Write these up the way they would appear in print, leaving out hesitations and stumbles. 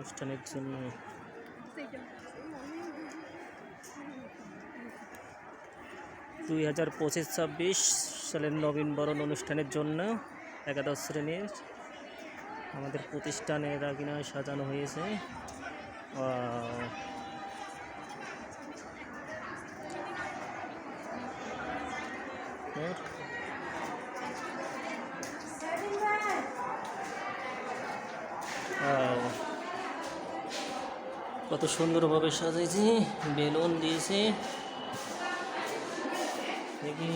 অনুষ্ঠানের জন্য 2025-26 সালের নবীনবরণ অনুষ্ঠানের জন্য একাদশ শ্রেণীর আমাদের প্রতিষ্ঠানের আঙিনা সাজানো হয়েছে। কত সুন্দরভাবে সাজাইছে, বেলুন দিয়েছে। দেখি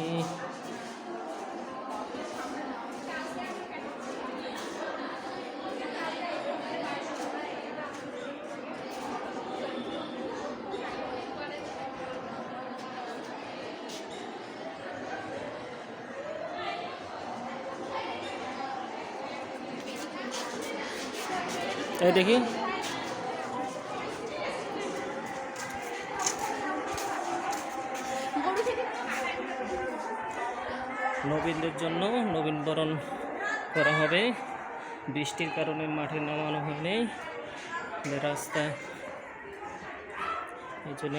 দেখি নবীনদের জন্য নবীনবরণ করা হবে। বৃষ্টির কারণে মাঠে নামানো হয়নি, রাস্তা এই জন্য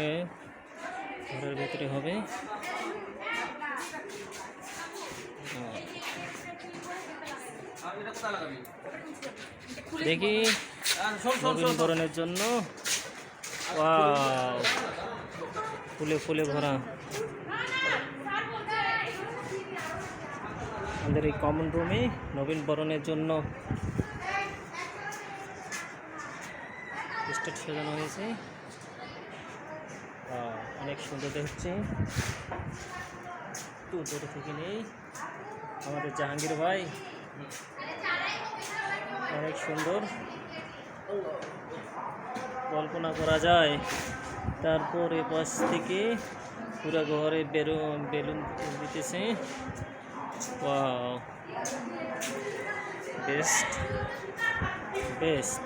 ঘরের ভেতরে হবে। দেখি নবীনবরণের জন্য ফুলে ফুলে ভরা আমাদের এই কমন রুমে নবীনবরণের জন্য স্টেজ সাজানো হয়েছে। অনেক সুন্দর দেখছে। একটু দূরে থেকে নেই আমাদের জাহাঙ্গীর ভাই, অনেক সুন্দর কল্পনা করা যায়। তারপর এ পাশ থেকে পুরো ঘরে বেলুন দিতেছে। বেস্ট